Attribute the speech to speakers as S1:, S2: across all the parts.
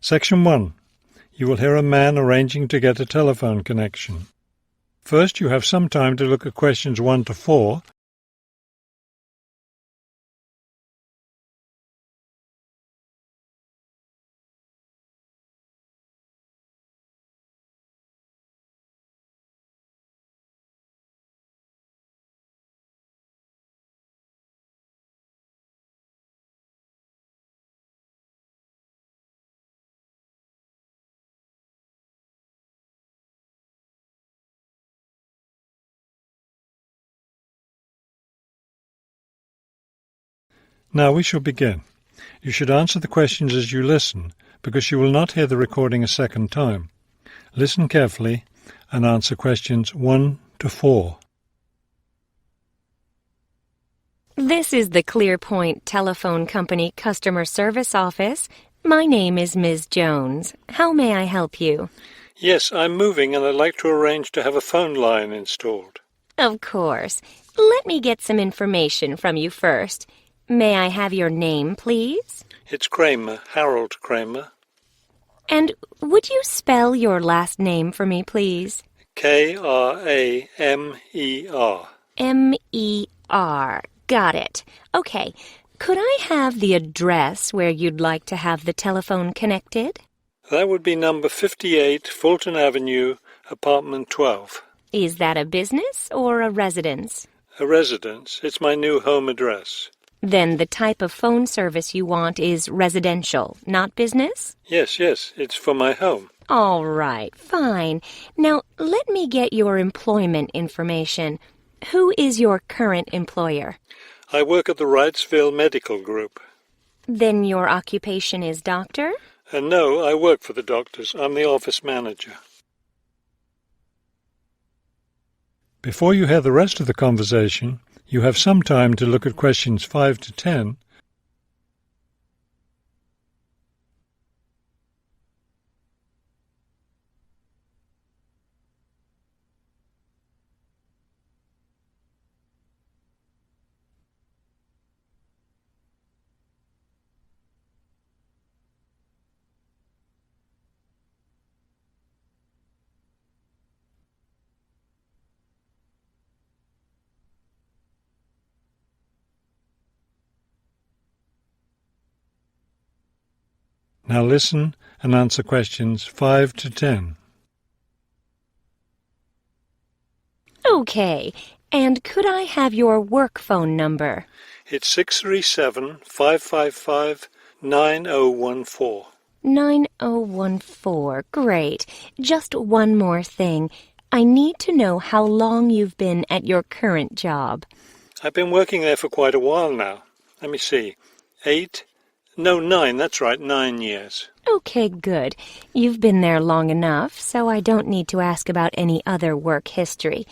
S1: Section 1. You will hear a man arranging to get a telephone connection. First, you have some time to look at questions 1 to 4. Now we shall begin. You should answer the questions as you listen, because you will not hear the recording a second time. Listen carefully and answer questions 1 to 4.
S2: This is the ClearPoint Telephone Company Customer Service Office. My name is Ms. Jones. How may I help you?
S1: Yes, I'm moving and I'd like to arrange to have a phone line installed.
S2: Of course. Let me get some information from you first. May I have your name, please?
S1: It's Kramer, Harold Kramer.
S2: And would you spell your last name for me, please?
S1: Kramer.
S2: M-E-R. Got it. Okay. Could I have the address where you'd like to have the telephone connected?
S1: That would be number 58, Fulton Avenue, apartment 12.
S2: Is that a business or a residence?
S1: A residence. It's my new home address.
S2: Then the type of phone service you want is residential, not business?
S1: Yes, it's for my home.
S2: All right, fine. Now, let me get your employment information. Who is your current employer?
S1: I work at the Wrightsville Medical Group.
S2: Then your occupation is doctor?
S1: No, I work for the doctors. I'm the office manager. Before you hear the rest of the conversation, you have some time to look at questions 5 to 10. Now listen and answer questions 5 to 10.
S2: Okay. And could I have your work phone number?
S1: It's 637-555-9014.
S2: 9014. Great. Just one more thing. I need to know how long you've been at your current job.
S1: I've been working there for quite a while now. Let me see. 9, that's right, 9 years.
S2: Okay, good. You've been there long enough, so I don't need to ask about any other work history.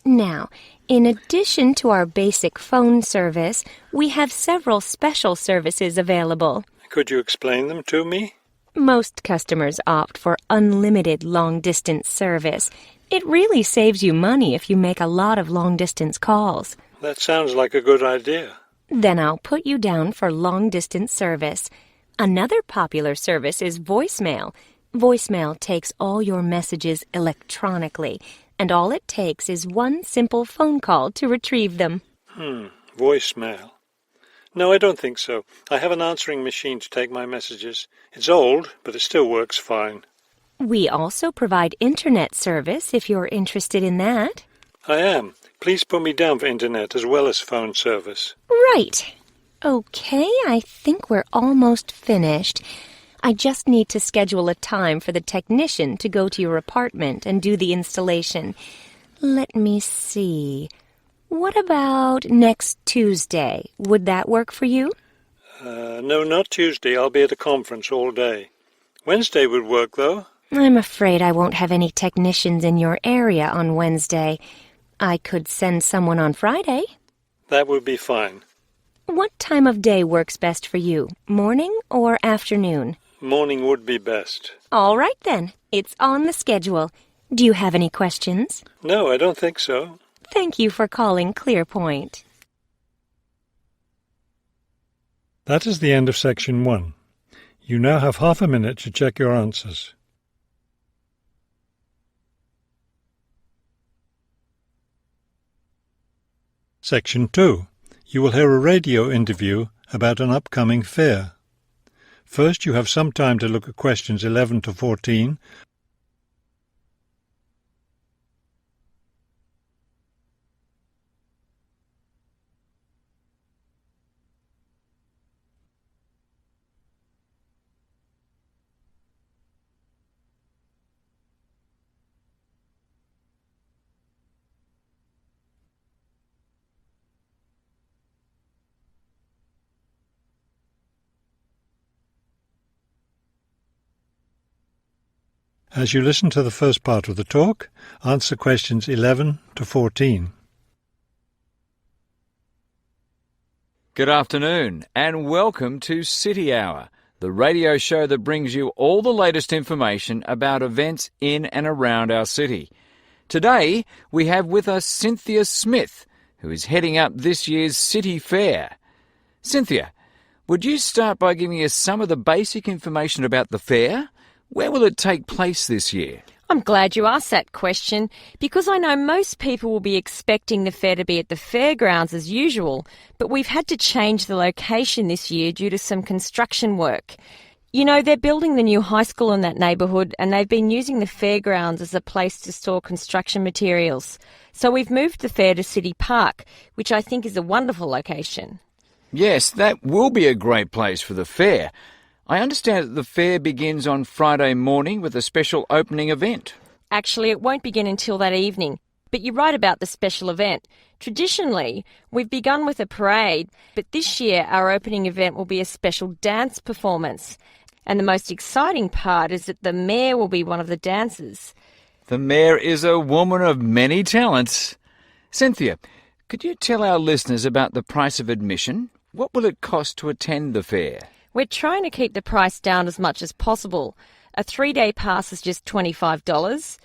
S2: Now, in addition to our basic phone service, we have several special services available.
S1: Could you explain them to me?
S2: Most customers opt for unlimited long-distance service. It really saves you money if you make a lot of long-distance calls.
S1: That sounds like a good idea.
S2: Then I'll put you down for long-distance service. Another popular service is voicemail. Voicemail takes all your messages electronically, and all it takes is one simple phone call to retrieve them.
S1: Voicemail. No, I don't think so. I have an answering machine to take my messages. It's old, but it still works fine.
S2: We also provide internet service if you're interested in that.
S1: I am. Please put me down for internet as well as phone service.
S2: Right. Okay, I think we're almost finished. I just need to schedule a time for the technician to go to your apartment and do the installation. Let me see. What about next Tuesday? Would that work for you?
S1: No, not Tuesday. I'll be at a conference all day. Wednesday would work, though.
S2: I'm afraid I won't have any technicians in your area on Wednesday. I could send someone on Friday.
S1: That would be fine.
S2: What time of day works best for you, morning or afternoon?
S1: Morning would be best.
S2: All right, then. It's on the schedule. Do you have any questions?
S1: No, I don't think so.
S2: Thank you for calling ClearPoint.
S1: That is the end of Section 1. You now have half a minute to check your answers. Section 2. You will hear a radio interview about an upcoming fair. First, you have some time to look at questions 11 to 14. As you listen to the first part of the talk, answer questions 11 to 14.
S3: Good afternoon and welcome to City Hour, the radio show that brings you all the latest information about events in and around our city. Today we have with us Cynthia Smith, who is heading up this year's City Fair. Cynthia, would you start by giving us some of the basic information about the fair? Where will it take place this year?
S4: I'm glad you asked that question because I know most people will be expecting the fair to be at the fairgrounds as usual, but we've had to change the location this year due to some construction work. You know, they're building the new high school in that neighbourhood and they've been using the fairgrounds as a place to store construction materials. So we've moved the fair to City Park, which I think is a wonderful location.
S3: Yes, that will be a great place for the fair. I understand that the fair begins on Friday morning with a special opening event.
S4: Actually, it won't begin until that evening, but you're right about the special event. Traditionally, we've begun with a parade, but this year our opening event will be a special dance performance. And the most exciting part is that the mayor will be one of the dancers.
S3: The mayor is a woman of many talents. Cynthia, could you tell our listeners about the price of admission? What will it cost to attend the fair?
S4: We're trying to keep the price down as much as possible. A 3-day pass is just $25,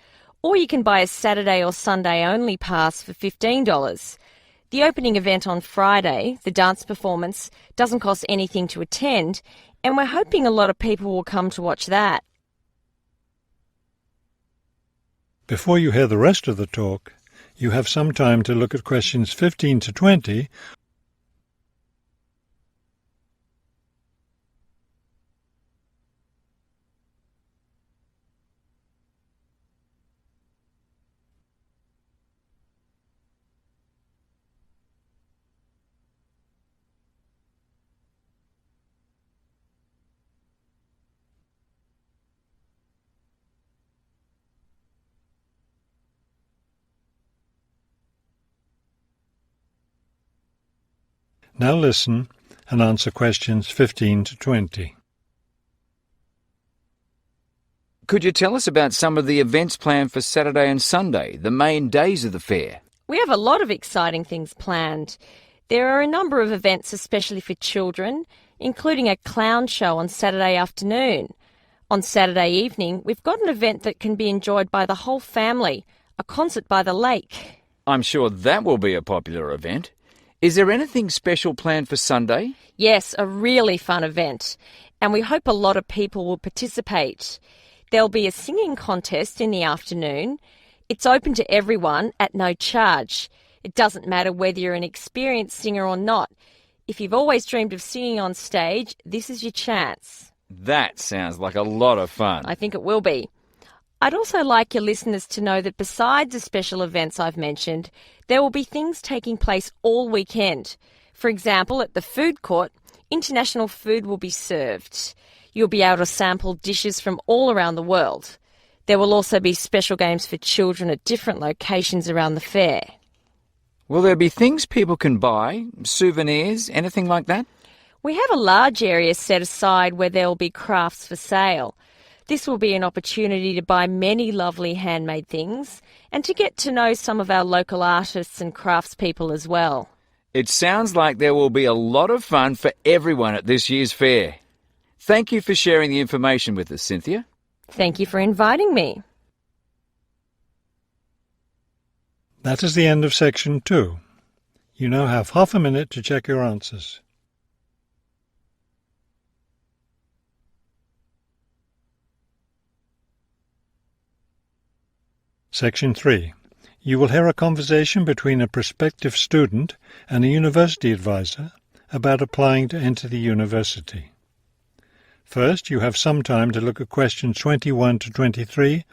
S4: or you can buy a Saturday or Sunday only pass for $15. The opening event on Friday, the dance performance, doesn't cost anything to attend, and we're hoping a lot of people will come to watch that.
S1: Before you hear the rest of the talk, you have some time to look at questions 15 to 20. Now listen and answer questions 15 to 20.
S3: Could you tell us about some of the events planned for Saturday and Sunday, the main days of the fair?
S4: We have a lot of exciting things planned. There are a number of events especially for children, including a clown show on Saturday afternoon. On Saturday evening, we've got an event that can be enjoyed by the whole family, a concert by the lake.
S3: I'm sure that will be a popular event. Is there anything special planned for Sunday?
S4: Yes, a really fun event, and we hope a lot of people will participate. There'll be a singing contest in the afternoon. It's open to everyone at no charge. It doesn't matter whether you're an experienced singer or not. If you've always dreamed of singing on stage, this is your chance.
S3: That sounds like a lot of fun.
S4: I think it will be. I'd also like your listeners to know that besides the special events I've mentioned, there will be things taking place all weekend. For example, at the food court, international food will be served. You'll be able to sample dishes from all around the world. There will also be special games for children at different locations around the fair.
S3: Will there be things people can buy, souvenirs, anything like that?
S4: We have a large area set aside where there will be crafts for sale. This will be an opportunity to buy many lovely handmade things and to get to know some of our local artists and craftspeople as well.
S3: It sounds like there will be a lot of fun for everyone at this year's fair. Thank you for sharing the information with us, Cynthia.
S4: Thank you for inviting me.
S1: That is the end of section 2. You now have half a minute to check your answers. Section 3. You will hear a conversation between a prospective student and a university advisor about applying to enter the university. First, you have some time to look at questions 21 to 23.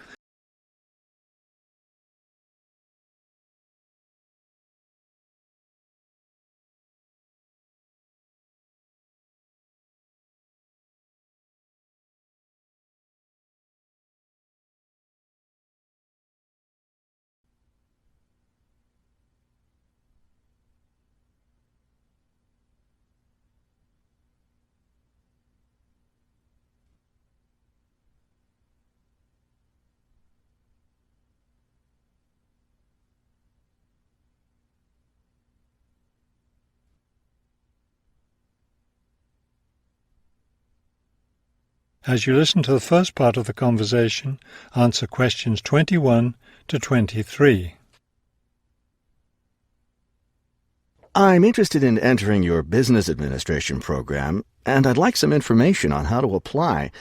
S1: As you listen to the first part of the conversation, answer questions 21 to 23.
S5: I'm interested in entering your business administration program, and I'd like some information on how to apply.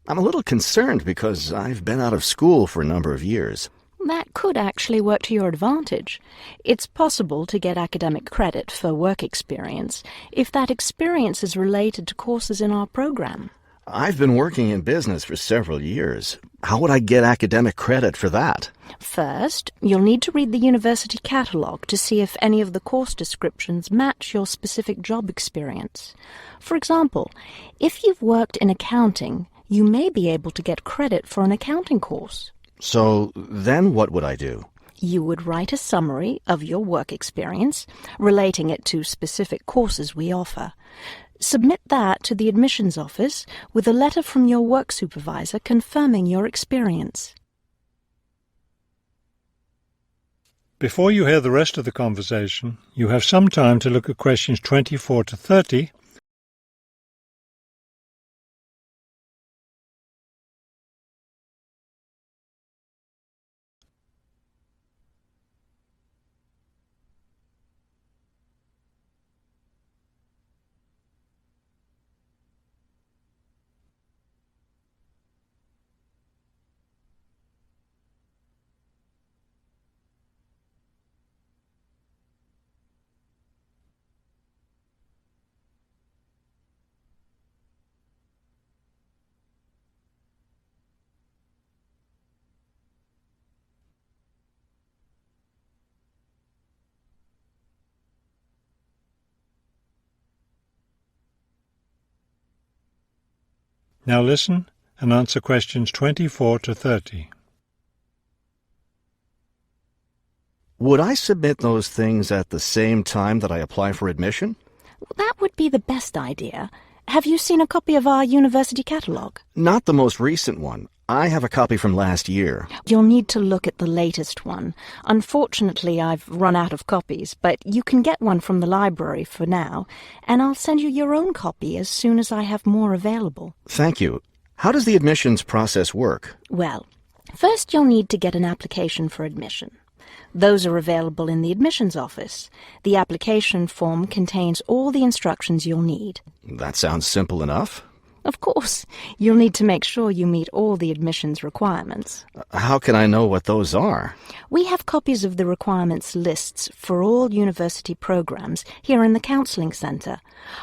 S5: I'm a little concerned because I've been out of school for a number of years.
S6: That could actually work to your advantage. It's possible to get academic credit for work experience if that experience is related to courses in our program.
S5: I've been working in business for several years. How would I get academic credit for that?
S6: First, you'll need to read the university catalogue to see if any of the course descriptions match your specific job experience. For example, if you've worked in accounting, you may be able to get credit for an accounting course.
S5: So then what would I do?
S6: You would write a summary of your work experience, relating it to specific courses we offer. Submit that to the admissions office with a letter from your work supervisor confirming your experience.
S1: Before you hear the rest of the conversation, you have some time to look at questions 24 to 30. Now listen and answer questions 24 to 30.
S5: Would I submit those things at the same time that I apply for admission?
S6: That would be the best idea. Have you seen a copy of our university catalogue?
S5: Not the most recent one. I have a copy from last year.
S6: You'll need to look at the latest one. Unfortunately, I've run out of copies, but you can get one from the library for now, and I'll send you your own copy as soon as I have more available.
S5: Thank you. How does the admissions process work?
S6: Well, first you'll need to get an application for admission. Those are available in the admissions office. The application form contains all the instructions you'll need.
S5: That sounds simple enough.
S6: Of course, you'll need to make sure you meet all the admissions requirements.
S5: How can I know what those are?
S6: We have copies of the requirements lists for all university programs here in the Counselling Centre.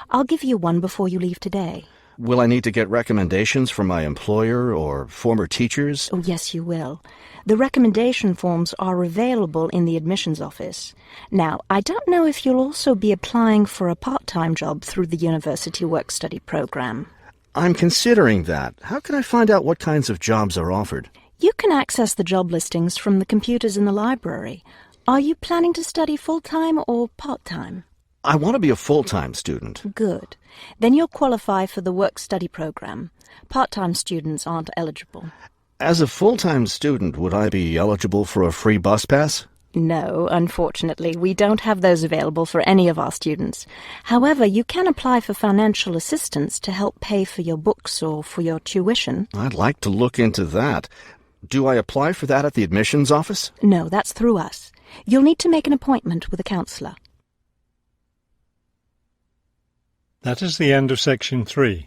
S6: I'll give you one before you leave today.
S5: Will I need to get recommendations from my employer or former teachers?
S6: Oh, yes, you will. The recommendation forms are available in the admissions office. Now, I don't know if you'll also be applying for a part-time job through the university work-study program.
S5: I'm considering that. How can I find out what kinds of jobs are offered?
S6: You can access the job listings from the computers in the library. Are you planning to study full-time or part-time?
S5: I want to be a full-time student.
S6: Good. Then you'll qualify for the work-study program. Part-time students aren't eligible.
S5: As a full-time student, would I be eligible for a free bus pass?
S6: No, unfortunately, we don't have those available for any of our students. However, you can apply for financial assistance to help pay for your books or for your tuition.
S5: I'd like to look into that. Do I apply for that at the admissions office?
S6: No, that's through us. You'll need to make an appointment with a counsellor.
S1: That is the end of section 3.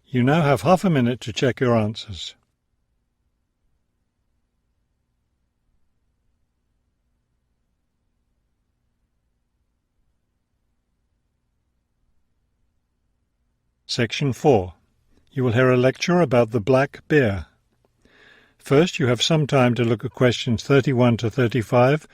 S1: You now have half a minute to check your answers. Section 4. You will hear a lecture about the black bear. First, you have some time to look at questions 31 to 35.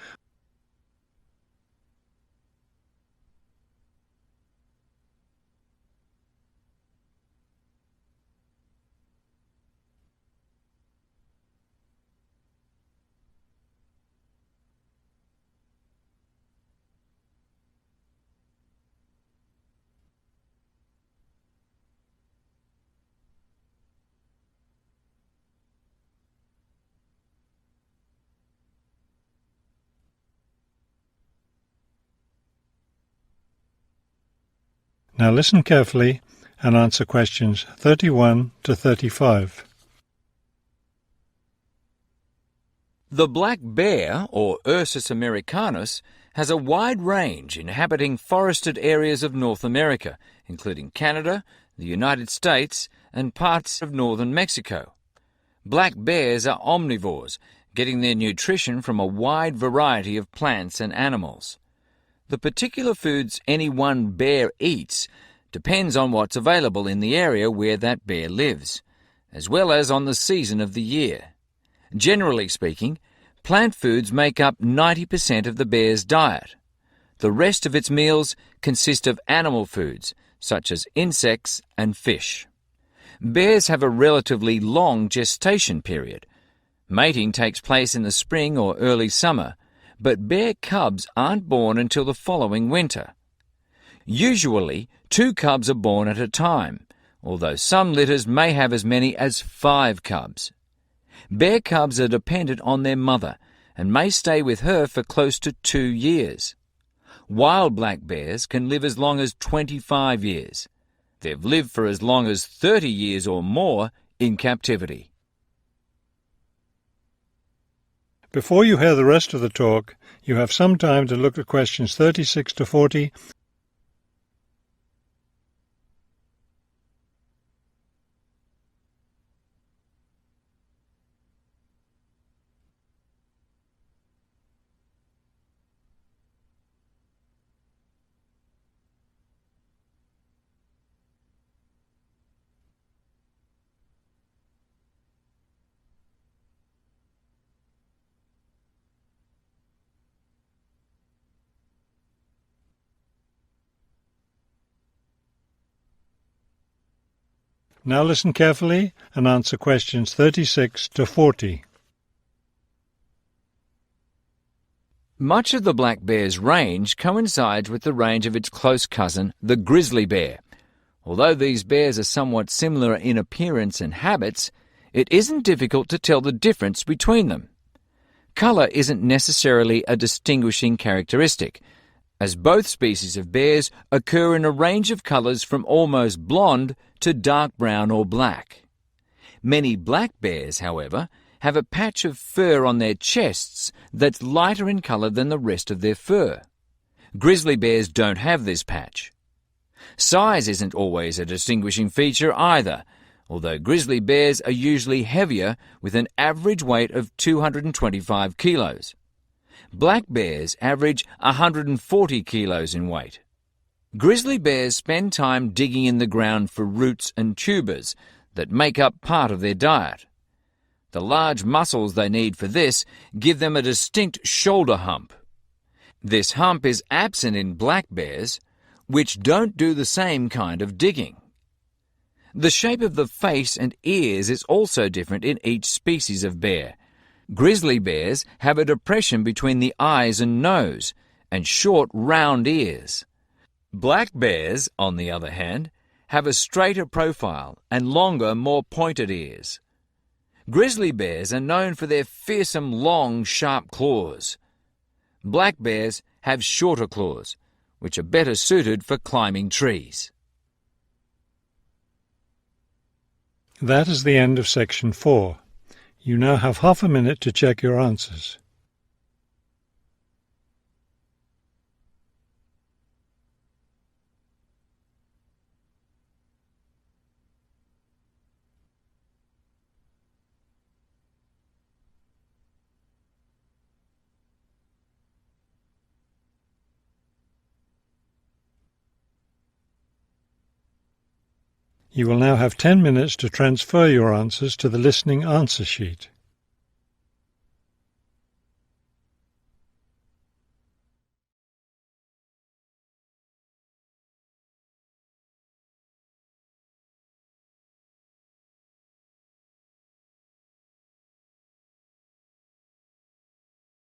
S1: Now listen carefully and answer questions 31 to 35.
S3: The black bear, or Ursus americanus, has a wide range inhabiting forested areas of North America, including Canada, the United States, and parts of northern Mexico. Black bears are omnivores, getting their nutrition from a wide variety of plants and animals. The particular foods any one bear eats depends on what's available in the area where that bear lives, as well as on the season of the year. Generally speaking, plant foods make up 90% of the bear's diet. The rest of its meals consist of animal foods, such as insects and fish. Bears have a relatively long gestation period. Mating takes place in the spring or early summer, but bear cubs aren't born until the following winter. Usually, 2 cubs are born at a time, although some litters may have as many as 5 cubs. Bear cubs are dependent on their mother and may stay with her for close to 2 years. Wild black bears can live as long as 25 years. They've lived for as long as 30 years or more in captivity.
S1: Before you hear the rest of the talk, you have some time to look at questions 36 to 40. Now listen carefully and answer questions 36 to 40.
S3: Much of the black bear's range coincides with the range of its close cousin, the grizzly bear. Although these bears are somewhat similar in appearance and habits, it isn't difficult to tell the difference between them. Colour isn't necessarily a distinguishing characteristic, as both species of bears occur in a range of colours from almost blonde to dark brown or black. Many black bears, however, have a patch of fur on their chests that's lighter in colour than the rest of their fur. Grizzly bears don't have this patch. Size isn't always a distinguishing feature either, although grizzly bears are usually heavier with an average weight of 225 kilos. Black bears average 140 kilos in weight. Grizzly bears spend time digging in the ground for roots and tubers that make up part of their diet. The large muscles they need for this give them a distinct shoulder hump. This hump is absent in black bears, which don't do the same kind of digging. The shape of the face and ears is also different in each species of bear. Grizzly bears have a depression between the eyes and nose, and short, round ears. Black bears, on the other hand, have a straighter profile and longer, more pointed ears. Grizzly bears are known for their fearsome, long, sharp claws. Black bears have shorter claws, which are better suited for climbing trees.
S1: That is the end of section 4. You now have half a minute to check your answers. You will now have 10 minutes to transfer your answers to the listening answer sheet.